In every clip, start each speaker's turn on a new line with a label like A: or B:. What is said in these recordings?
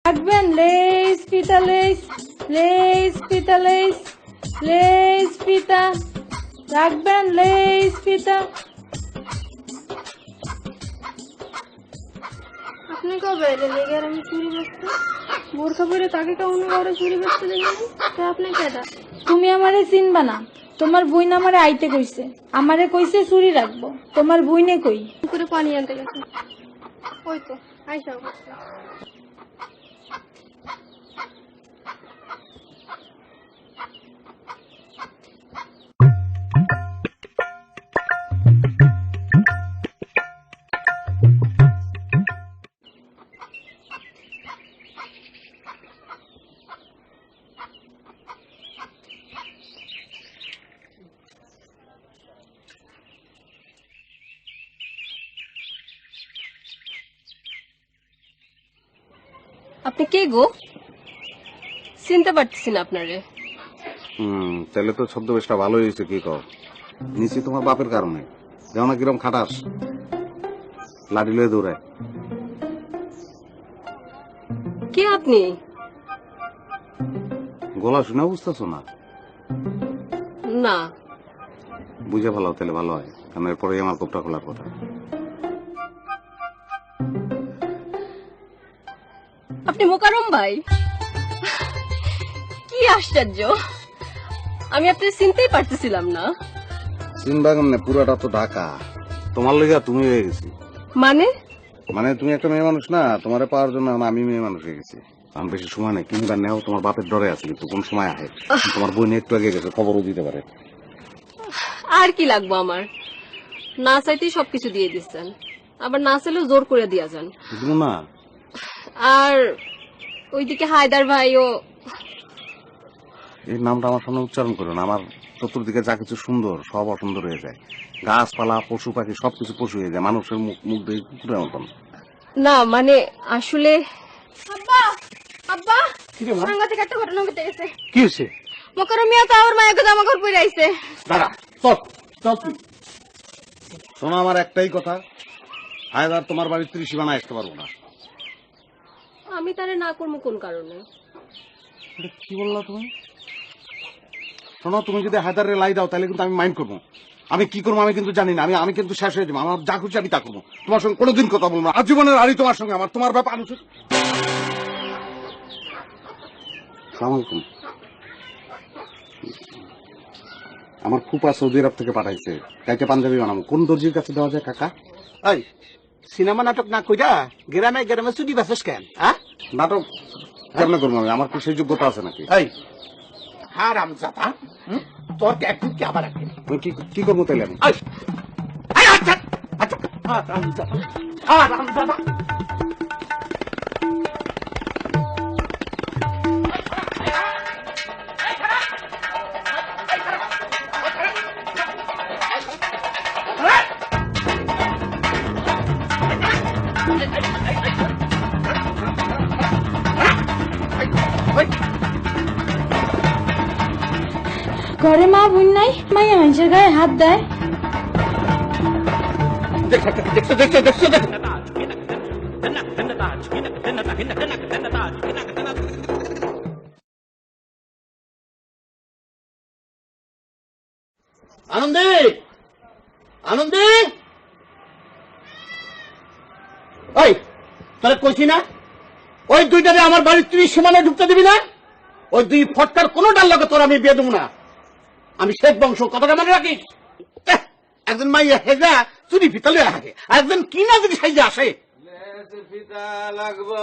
A: রাখবেন লেস পিতা less less পিতা লেস লেস পিতা রাখবেন লেস পিতা।
B: আপনি কবে এলেন এই গ্রামে চুরি বেচতে? বোরখা পরে তাকে কেমন ঘরে চুরি বেচতে দেখলেন? তো আপনি কেডা?
A: তুমি আমারে চিনবা না, তোমার বুইন আমারে আইতে কইছে, আমারে কইছে চুরি রাখবো। তোমার বুইনে কই?
B: পুকুরে পানি আনতে গেছে। ওই তো আইসা অবস্থা।
C: আপনি কে গো? চিনতে পারতেছি না আপনারে।
D: তাহলে তো ছদ্মবেশটা ভালো হয়েছে। কি কর নিচে তোমার বাপের কারণে যেমন কিরম খাটাস, লাঠি লয়ে দৌড়ায়।
C: কে আপনি?
D: গলা শুনে বুঝতেছো না?
C: না।
D: বুঝে ভালো তাহলে ভালো হয়, কারণ এরপরে আমার কোপটা খোলার কথা।
C: আপনি মোকারম ভাই? কি আশ্চর্য, আমি আপনি চিনতেই পারতেছিলাম না।
D: চিনবা কেমনে, পুরাটা তো ঢাকা। তোমার লেগে তুমি হয়ে গেছি।
C: মানে?
D: মানে তুমি একটা মেয়ে মানুষ না, তোমারে পাওয়ার জন্য এখন আমি মেয়ে মানুষ হয়ে গেছি। আমি বেশি সময় নেই, কিনবার নেও। তোমার বাপের ডরে আছে, কিন্তু কোন সময় আহে। তোমার বই নিয়ে একটু আগে গেছে, খবরও দিতে পারে।
C: আর কি লাগবো আমার? না চাইতেই সবকিছু দিয়ে দিচ্ছেন, আবার না চাইলেও জোর করে দিয়া যান।
D: বুঝলো না?
C: আর ওইদিকে হায়দার ভাইও।
D: এই নামটা আমার সামনে উচ্চারণ করো না। আমার চতুর্দিকে যা কিছু সুন্দর সব অসুন্দর হয়ে যায়। গাছপালা, পশু পাখি সবকিছু পশু হয়ে যায়। মানুষের মুখ মুখ দিয়ে কুকুরের মতন।
C: না মানে আসলে
B: আব্বা আব্বা সাংঘাতিক একটা ঘটনা ঘটে গেছে।
E: কি হয়েছে?
B: মোকারম মিয়া তো আমার মায়ের জামা কাপড় পরে আইছে।
E: দাঁড়া, চল চল তুই।
D: শোনো, আমার একটাই কথা, হায়দার তোমার বাড়ির ত্রিসীমানা আসতে পারবো না।
C: আমি তারে না করবো কোন কারণে?
D: কি বললা তুমি? শোনো, তুমি যদি হায়দারে লাই দাও তাহলে কিন্তু আমি মাইন্ড করবো। আমি কি করবো আমি কিন্তু জানি না। আমি কিন্তু শেষ হয়ে যাবো। আমার যা খুশি আমি তা করবো। তোমার সঙ্গে কোনোদিন কথা বলবো না। আজীবনের আরই তোমার সঙ্গে আমার। তোমার ব্যাপার আলোচনা। আসসালামু আলাইকুম। আমার ফুপা সৌদি আরব থেকে পাঠাইছে, কাইতে পাঞ্জাবি বানাবো। কোন দর্জির কাছে দেওয়া যায় কাকা?
E: এই সিনেমা নাটক না কইরা গ্রামে গ্রামে চুরি বাসস কেন?
D: নাটক কেমনে করবো আমি? আমার কি সেই যোগ্যতা আছে নাকি?
E: এই হারাম জাতা, তোর কে একদিন কি আবার একদিন?
D: আমি কি করবো তাইলে? আমি
E: আচ্ছা আচ্ছা, হারাম জাতা, হারাম জাতা।
A: ঘরে মা বুন নাই, মাইয়া মানুষের গায়ে হাত দেয়।
E: দেখছো দেখছো দেখছো দেখছো। আনন্দে আনন্দে, ওই তোরা কইছি না ওই দুইটারে আমার বাড়ির 30 সীমানা ঢুকতে দিবি না? ওই দুই ফটকার কোন ডাল লাগে তোর আমি বিয়ে দেবো না। আমি শেখ বংশ, কথাটা মনে রাখিস। একজন মাইয়া হেজা চুরি ফিতালে হাগে, আর একজন কি না যদি সাইজে আসে।
F: লেজ ফিতা লাগবো,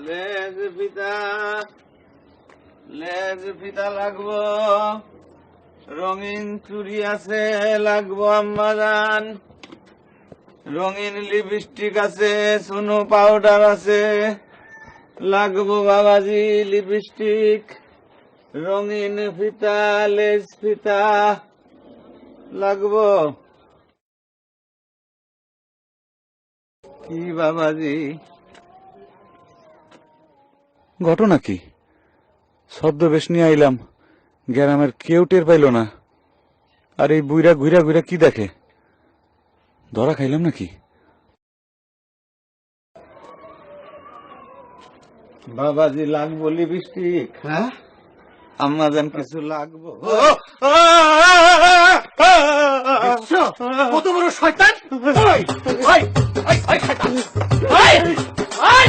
F: লেজ ফিতা, লেজ ফিতা লাগবো, রঙিন চুড়ি আছে লাগবো আম্মাজান, রঙিন লিপস্টিক আছে, সুনো পাউডার আছে লাগবো বাবাজি, লিপস্টিক, রঙিন ফিতা, লেজ ফিতা লাগবো। কি বাবাজি?
G: ঘটনা কি? ছদ্মবেশ নিয়ে আইলাম, গ্রামের কেউ টের পাইল না। আর এই বুইরা ঘুরা ঘুরা কি দেখে? ধরা খাইলাম নাকি?
F: বাবাজি লাগবো লিপস্টিক?
E: হ্যাঁ
F: আম্মাজান কিছু লাগবো?
E: দেখছো? কত বড় শয়তান! ওই, ওই, ওই, ওই শয়তান! ওই, ওই!